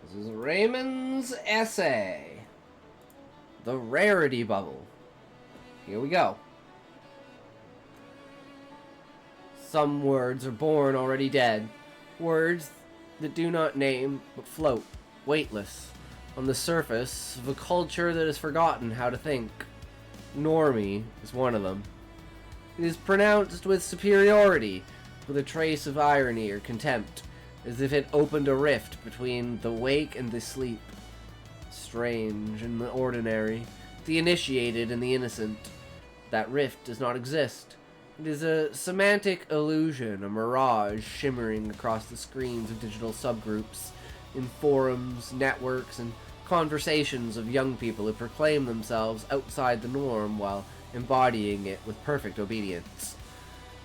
This is Raymond's essay. The Rarity Bubble. Here we go. Some words are born already dead. Words that do not name, but float, weightless, on the surface of a culture that has forgotten how to think. Normie is one of them. It is pronounced with superiority, with a trace of irony or contempt, as if it opened a rift between the wake and the sleep. Strange and the ordinary, the initiated and the innocent. That rift does not exist. It is a semantic illusion, a mirage shimmering across the screens of digital subgroups, in forums, networks, and conversations of young people who proclaim themselves outside the norm while embodying it with perfect obedience.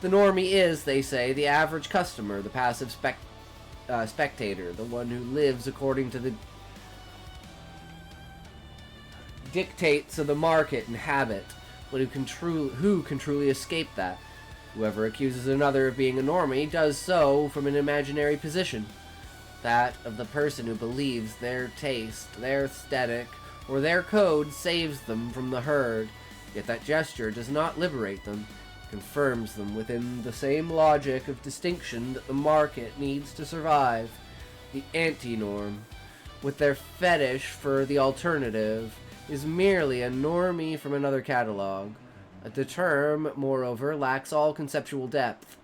The normie is, they say, the average customer, the passive spectator, the one who lives according to the dictates of the market and habit, but who can truly escape that. Whoever accuses another of being a normie does so from an imaginary position, that of the person who believes their taste, their aesthetic, or their code saves them from the herd, yet that gesture does not liberate them, confirms them within the same logic of distinction that the market needs to survive. The anti-norm, with their fetish for the alternative, is merely a normie from another catalog. The term, moreover, lacks all conceptual depth.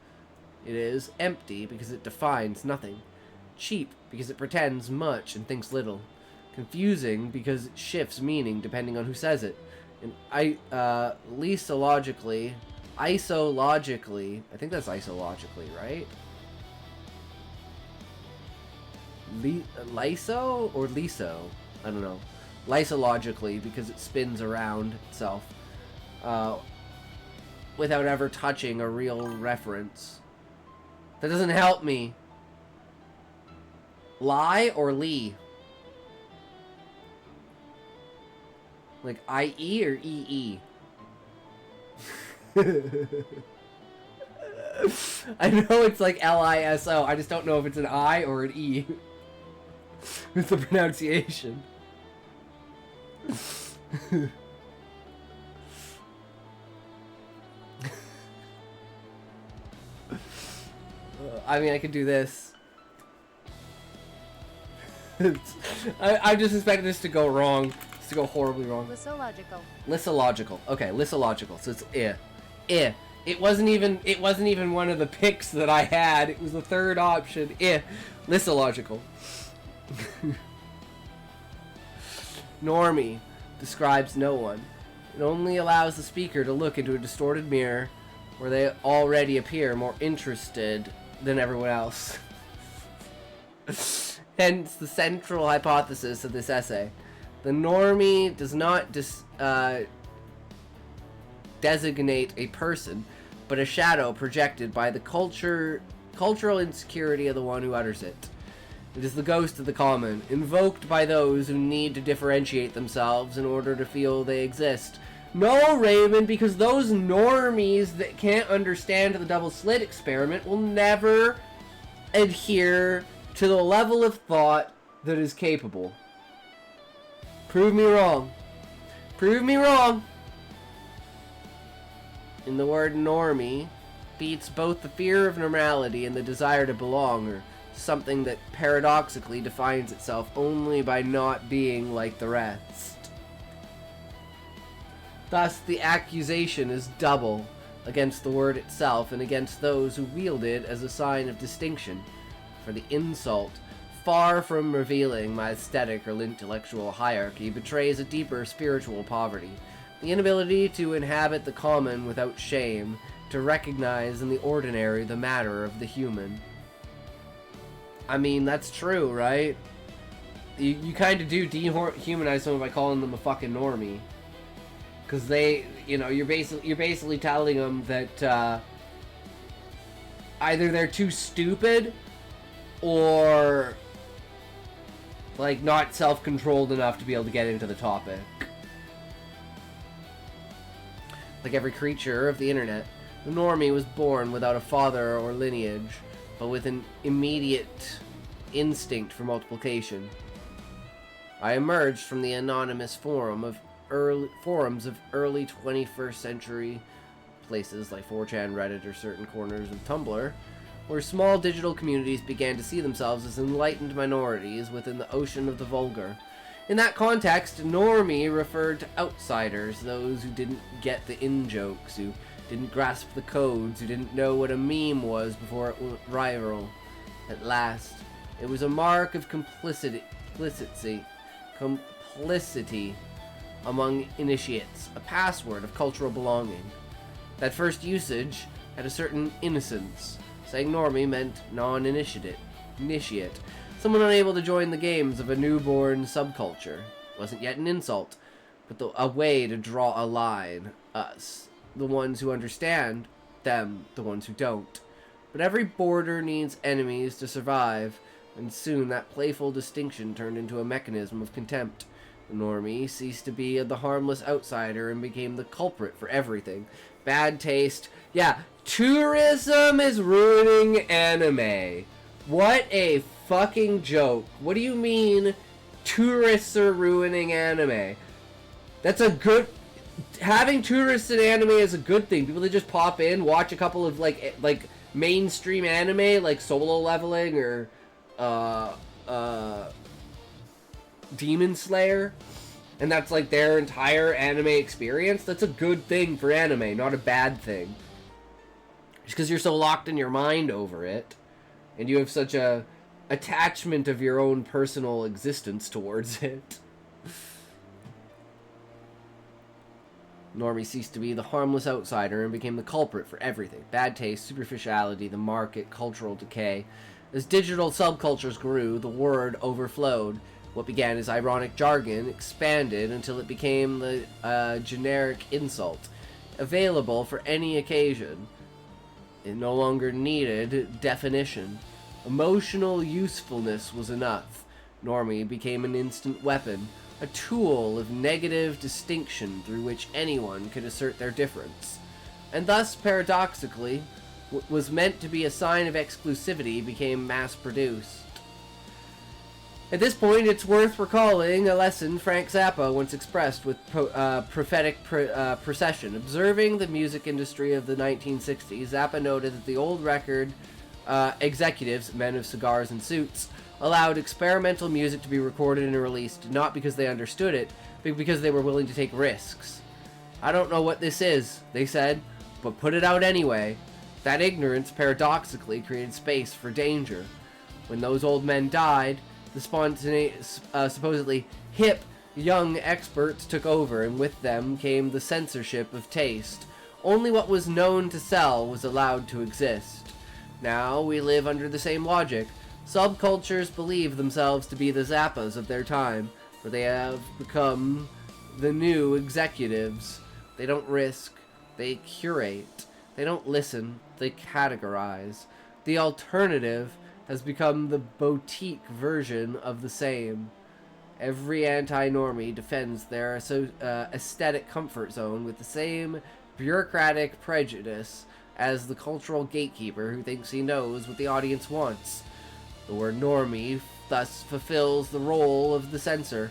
It is empty because it defines nothing. Cheap because it pretends much and thinks little. Confusing because it shifts meaning depending on who says it. And isologically, I think that's isologically, right? Lyso or liso? I don't know. Lysologically, because it spins around itself without ever touching a real reference. That doesn't help me. Lie or Lee? Like I-E or E-E? I know it's like L-I-S-O. I just don't know if it's an I or an E with the pronunciation. I mean, I could do this. I just expected this to go wrong. This to go horribly wrong. Lysological. Lysological. Okay, lysological. So it's I. It wasn't even one of the picks that I had. It was the third option. Lysological. Normie describes no one. It only allows the speaker to look into a distorted mirror where they already appear more interested than everyone else. Hence the central hypothesis of this essay. The normie does not designate a person, but a shadow projected by the cultural insecurity of the one who utters it. It is the ghost of the common, invoked by those who need to differentiate themselves in order to feel they exist. No, Raymond, because those normies that can't understand the double slit experiment will never adhere to the level of thought that is capable. Prove me wrong. Prove me wrong. In the word normie beats both the fear of normality and the desire to belong, or something that paradoxically defines itself only by not being like the rest. Thus, the accusation is double against the word itself and against those who wield it as a sign of distinction. For the insult, far from revealing my aesthetic or intellectual hierarchy, betrays a deeper spiritual poverty. The inability to inhabit the common without shame, to recognize in the ordinary the matter of the human. I mean, that's true, right? You kind of do dehumanize someone by calling them a fucking normie. Because they, you're basically telling them that either they're too stupid or like not self-controlled enough to be able to get into the topic. Like every creature of the internet, the normie was born without a father or lineage, but with an immediate instinct for multiplication. I emerged from the anonymous forums of early 21st century places like 4chan, Reddit, or certain corners of Tumblr, where small digital communities began to see themselves as enlightened minorities within the ocean of the vulgar. In that context, normie referred to outsiders, those who didn't get the in-jokes, who didn't grasp the codes, who didn't know what a meme was before it went viral. At last, it was a mark of complicity among initiates, a password of cultural belonging. That first usage had a certain innocence. Saying normie meant non-initiate, someone unable to join the games of a newborn subculture. It wasn't yet an insult, but a way to draw a line. Us, the ones who understand, them, the ones who don't. But every border needs enemies to survive, and soon that playful distinction turned into a mechanism of contempt. The normie ceased to be the harmless outsider and became the culprit for everything. Bad taste. Yeah, tourism is ruining anime. What a fucking joke. What do you mean tourists are ruining anime? That's a good... Having tourists in anime is a good thing. People that just pop in, watch a couple of like mainstream anime like Solo Leveling or Demon Slayer, and that's like their entire anime experience. That's a good thing for anime, not a bad thing. Just because you're so locked in your mind over it, and you have such a attachment of your own personal existence towards it. Normie ceased to be the harmless outsider and became the culprit for everything. Bad taste, superficiality, the market, cultural decay. As digital subcultures grew, the word overflowed. What began as ironic jargon expanded until it became the generic insult, available for any occasion. It no longer needed definition. Emotional usefulness was enough. Normie became an instant weapon, a tool of negative distinction through which anyone could assert their difference. And thus, paradoxically, what was meant to be a sign of exclusivity became mass-produced. At this point, it's worth recalling a lesson Frank Zappa once expressed with prophetic procession. Observing the music industry of the 1960s, Zappa noted that the old record executives, men of cigars and suits, allowed experimental music to be recorded and released, not because they understood it, but because they were willing to take risks. I don't know what this is, they said, but put it out anyway. That ignorance, paradoxically, created space for danger. When those old men died, the supposedly hip, young experts took over, and with them came the censorship of taste. Only what was known to sell was allowed to exist. Now we live under the same logic. Subcultures believe themselves to be the Zappas of their time, for they have become the new executives. They don't risk, they curate. They don't listen, they categorize. The alternative has become the boutique version of the same. Every anti-normie defends their aesthetic comfort zone with the same bureaucratic prejudice as the cultural gatekeeper who thinks he knows what the audience wants. The word normie thus fulfills the role of the censor,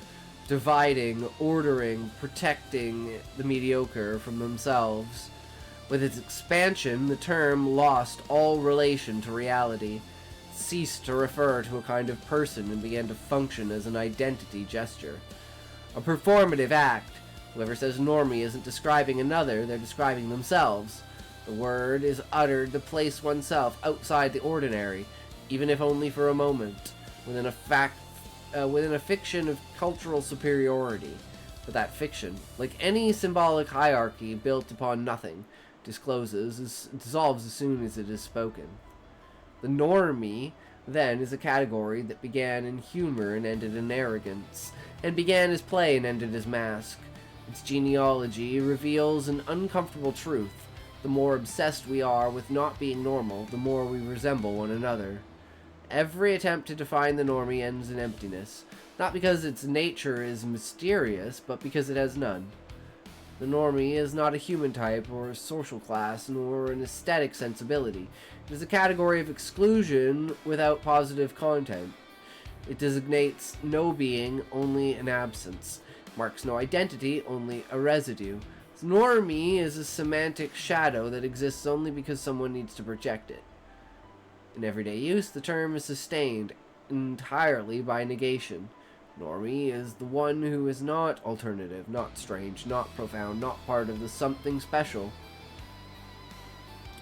dividing, ordering, protecting the mediocre from themselves. With its expansion, the term lost all relation to reality, ceased to refer to a kind of person, and began to function as an identity gesture. A performative act. Whoever says normie isn't describing another, they're describing themselves. The word is uttered to place oneself outside the ordinary, even if only for a moment, within a fiction of cultural superiority. But that fiction, like any symbolic hierarchy built upon nothing, dissolves as soon as it is spoken. The normie, then, is a category that began in humor and ended in arrogance, and began as play and ended as mask. Its genealogy reveals an uncomfortable truth. The more obsessed we are with not being normal, the more we resemble one another. Every attempt to define the normie ends in emptiness, not because its nature is mysterious, but because it has none. The normie is not a human type or a social class, nor an aesthetic sensibility. It is a category of exclusion without positive content. It designates no being, only an absence. Marks no identity, only a residue. Normie is a semantic shadow that exists only because someone needs to project it. In everyday use, the term is sustained entirely by negation. Normie is the one who is not alternative, not strange, not profound, not part of the something special.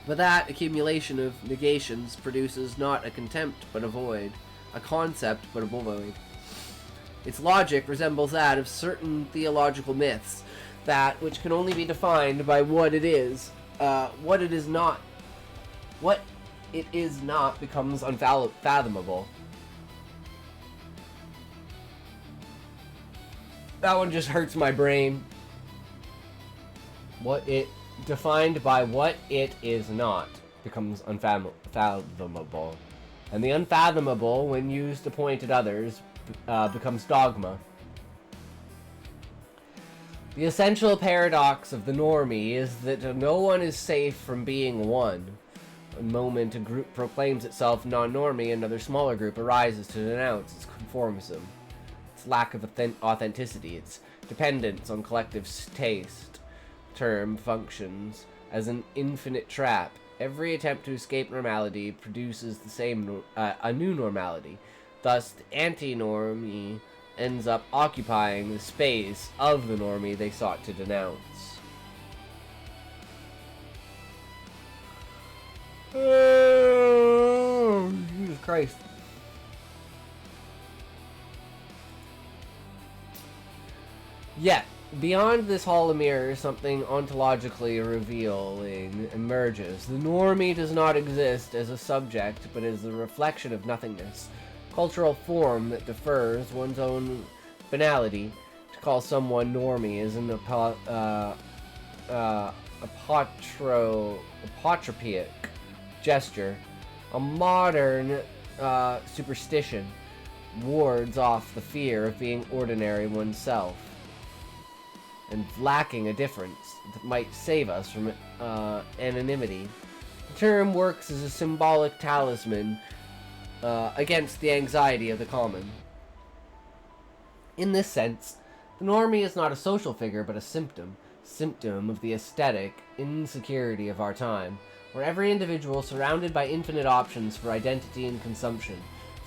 But that accumulation of negations produces not a contempt but a void, a concept but a void. Its logic resembles that of certain theological myths, that which can only be defined by what it is. What it is not becomes unfathomable. That one just hurts my brain. What it defined by what it is not becomes unfathomable. And the unfathomable, when used to point at others, becomes dogma. The essential paradox of the normie is that no one is safe from being one. The moment a group proclaims itself non-normie, another smaller group arises to denounce its conformism, its lack of authenticity, its dependence on collective taste. Term functions as an infinite trap. Every attempt to escape normality produces a new normality. Thus, the anti-normie ends up occupying the space of the normie they sought to denounce. Oh, Jesus Christ. Yet, beyond this hall of mirrors, something ontologically revealing emerges. The normie does not exist as a subject, but as the reflection of nothingness. Cultural form that defers one's own banality. To call someone normie is an apotropic gesture. A modern superstition wards off the fear of being ordinary oneself and lacking a difference that might save us from anonymity. The term works as a symbolic talisman against the anxiety of the common. In this sense, the normie is not a social figure but a symptom of the aesthetic insecurity of our time, where every individual, surrounded by infinite options for identity and consumption,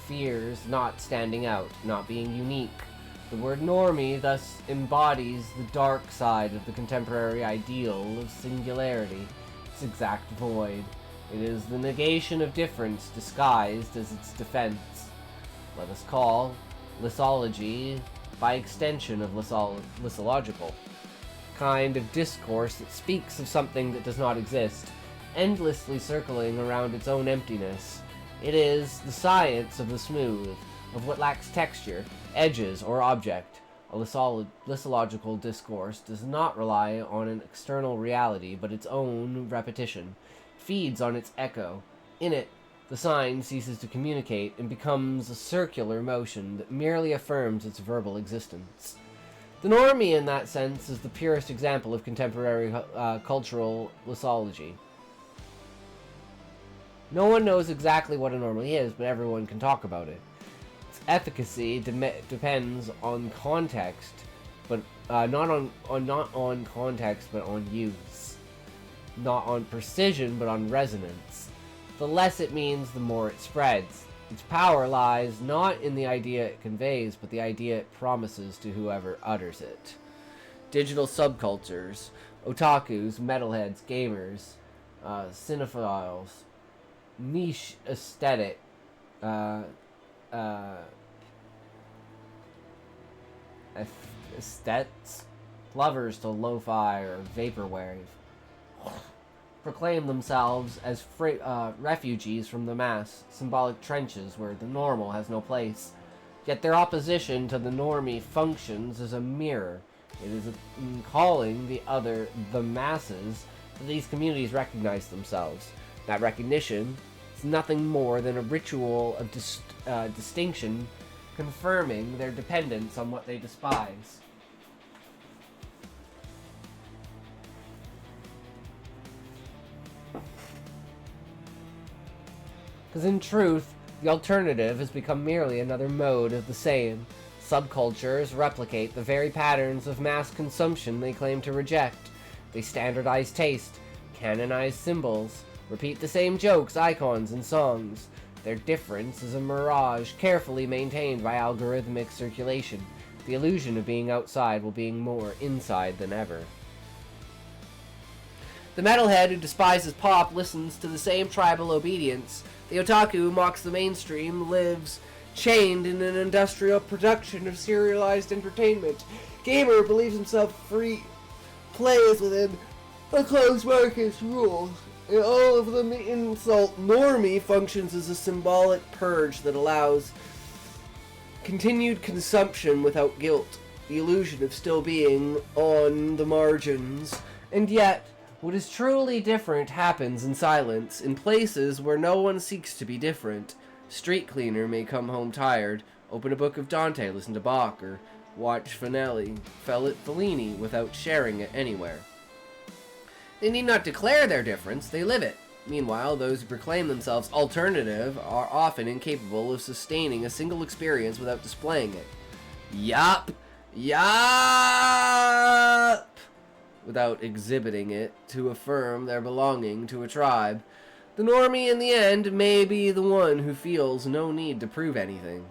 fears not standing out, not being unique. The word normie thus embodies the dark side of the contemporary ideal of singularity, its exact void. It is the negation of difference disguised as its defense. Let us call lysology, by extension of lysological, kind of discourse that speaks of something that does not exist, endlessly circling around its own emptiness. It is the science of the smooth, of what lacks texture, edges, or object. A lysological discourse does not rely on an external reality, but its own repetition. Feeds on its echo. In it, the sign ceases to communicate and becomes a circular motion that merely affirms its verbal existence. The normie, in that sense, is the purest example of contemporary cultural lysology. No one knows exactly what a normie is, but everyone can talk about it. Its efficacy depends on context, but not on context, but on use. Not on precision, but on resonance. The less it means, the more it spreads. Its power lies not in the idea it conveys, but the idea it promises to whoever utters it. Digital subcultures, otakus, metalheads, gamers, cinephiles, niche aesthetic, aesthetes, lovers to lo-fi or vaporwave, proclaim themselves as refugees from the mass, symbolic trenches where the normal has no place. Yet their opposition to the normie functions as a mirror. It is in calling the other the masses that these communities recognize themselves. That recognition is nothing more than a ritual of distinction, confirming their dependence on what they despise. Because in truth, The alternative has become merely another mode of the same. Subcultures replicate the very patterns of mass consumption they claim to reject. They standardize taste, canonize symbols, repeat the same jokes, icons, and songs. Their difference is a mirage carefully maintained by algorithmic circulation, the illusion of being outside while being more inside than ever. The metalhead who despises pop listens to the same tribal obedience. The otaku who mocks the mainstream lives chained in an industrial production of serialized entertainment. Gamer believes himself free, plays within a closed market's rules. And all of them insult normie functions as a symbolic purge that allows continued consumption without guilt, the illusion of still being on the margins. And yet, what is truly different happens in silence, in places where no one seeks to be different. Street cleaner may come home tired, open a book of Dante, listen to Bach, or watch Fellini without sharing it anywhere. They need not declare their difference, they live it. Meanwhile, those who proclaim themselves alternative are often incapable of sustaining a single experience without displaying it. Yup! Without exhibiting it to affirm their belonging to a tribe. The normie in the end may be the one who feels no need to prove anything.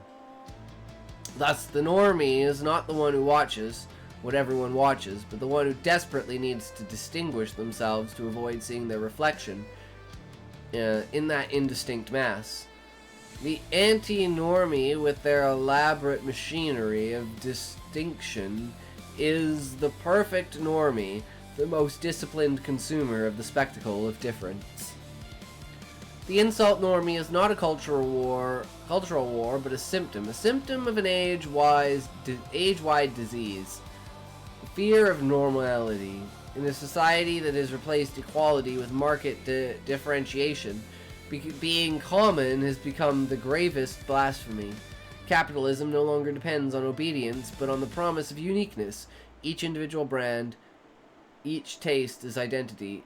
Thus, the normie is not the one who watches what everyone watches, but the one who desperately needs to distinguish themselves to avoid seeing their reflection in that indistinct mass. The anti-normie, with their elaborate machinery of distinction, is the perfect normie, the most disciplined consumer of the spectacle of difference. The insult normie is not a cultural war, but a symptom of an age-wide disease. The fear of normality. In a society that has replaced equality with market differentiation, being common has become the gravest blasphemy. Capitalism no longer depends on obedience, but on the promise of uniqueness. Each individual brand, each taste as identity,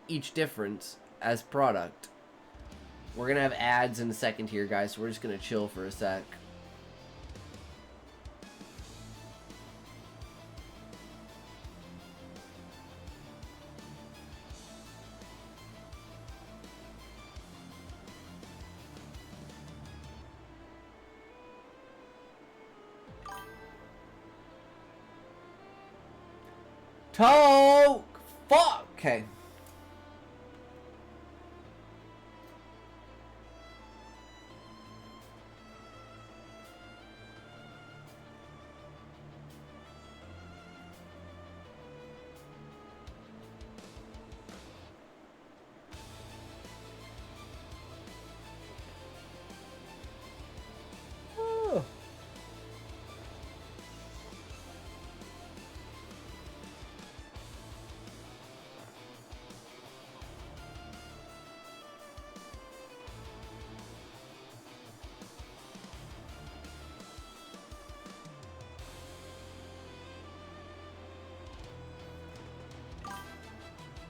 each difference as product. We're going to have ads in a second here, guys, so we're just going to chill for a sec. Talk! Fuck! Okay.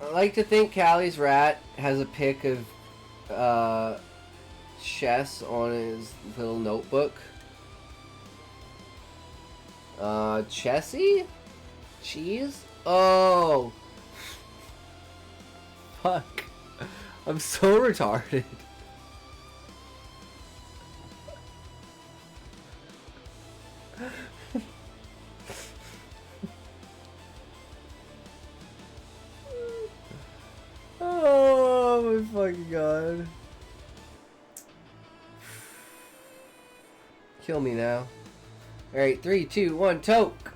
I like to think Callie's rat has a pic of chess on his little notebook. Chessie? Cheese? Oh! Fuck. I'm so retarded. Oh my fucking god. Kill me now. Alright, 3, 2, 1, toke!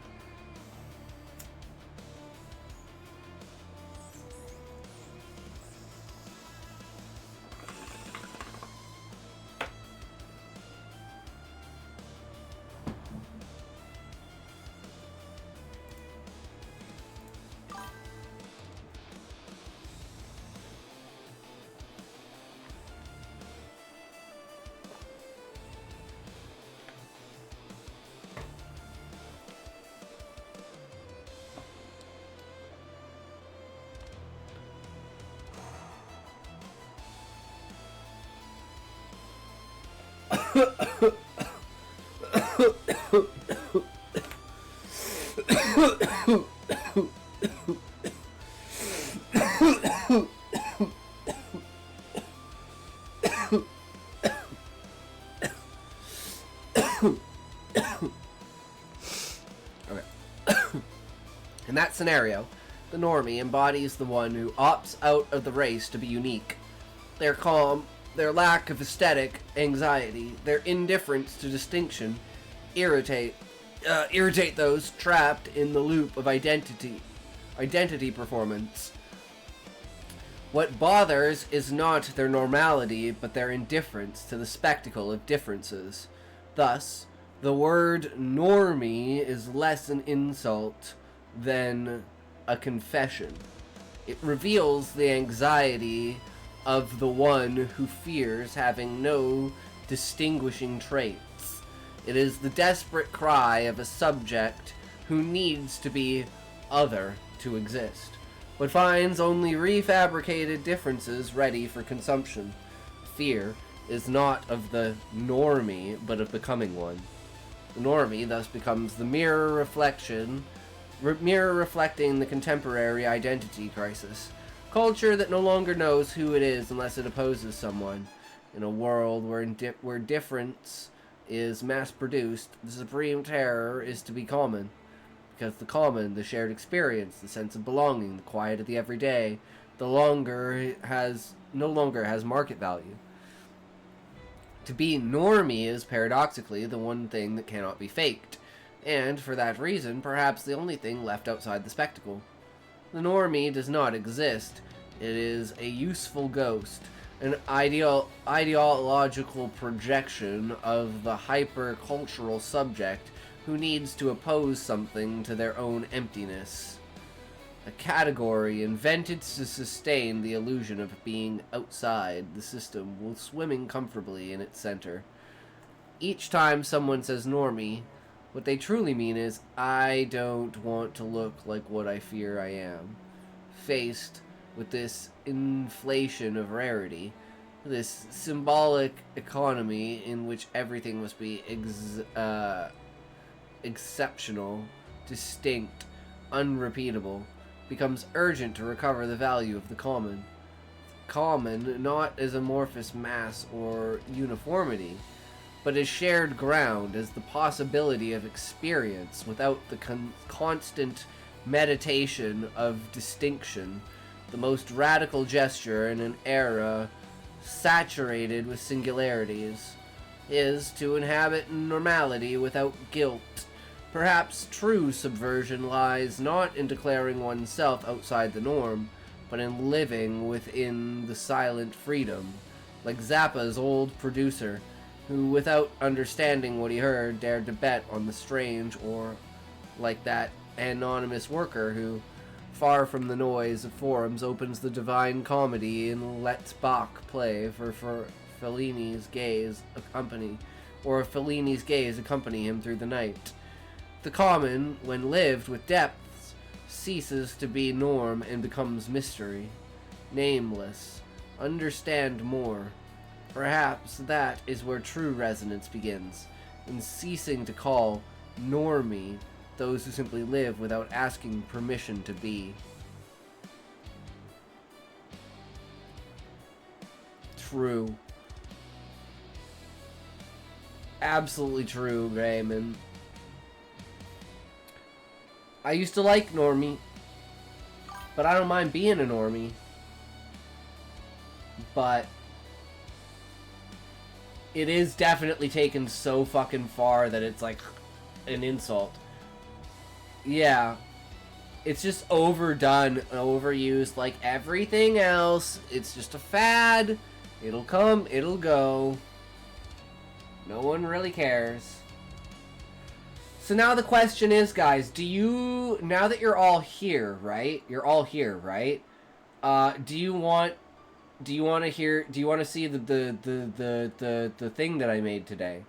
In that scenario, the normie embodies the one who opts out of the race to be unique. Their calm, their lack of aesthetic anxiety, their indifference to distinction irritate those trapped in the loop of identity performance. What bothers is not their normality, but their indifference to the spectacle of differences. Thus, the word normie is less an insult than a confession. It reveals the anxiety of the one who fears having no distinguishing traits. It is the desperate cry of a subject who needs to be other to exist, but finds only refabricated differences ready for consumption. Fear is not of the normie, but of becoming one. The normie thus becomes the mirror reflecting the contemporary identity crisis. Culture that no longer knows who it is unless it opposes someone. In a world where difference is mass-produced, the supreme terror is to be common. Because the common, the shared experience, the sense of belonging, the quiet of the everyday, no longer has market value. To be normie is paradoxically the one thing that cannot be faked, and for that reason, perhaps the only thing left outside the spectacle. The normie does not exist. It is a useful ghost, an ideological projection of the hyper-cultural subject who needs to oppose something to their own emptiness. A category invented to sustain the illusion of being outside the system while swimming comfortably in its center. Each time someone says normie, what they truly mean is, I don't want to look like what I fear I am. Faced with this inflation of rarity, this symbolic economy in which everything must be exceptional, distinct, unrepeatable, becomes urgent to recover the value of the common. Common not as amorphous mass or uniformity, but as shared ground, as the possibility of experience without the constant meditation of distinction, the most radical gesture in an era saturated with singularities, is to inhabit normality without guilt. Perhaps true subversion lies not in declaring oneself outside the norm, but in living within the silent freedom, like Zappa's old producer, who, without understanding what he heard, dared to bet on the strange, or like that anonymous worker who, far from the noise of forums, opens the Divine Comedy and lets Bach play for Fellini's gaze accompany him through the night. The common, when lived with depths, ceases to be norm and becomes mystery, nameless. Understand more. Perhaps that is where true resonance begins, in ceasing to call normie those who simply live without asking permission to be. True. Absolutely true, Raymond. I used to like normie, but I don't mind being a normie. But it is definitely taken so fucking far that it's like an insult. Yeah. It's just overdone, overused like everything else. It's just a fad. It'll come, it'll go. No one really cares. So now the question is, guys, now that you're all here, right? You're all here, right? Do you want to see the thing that I made today?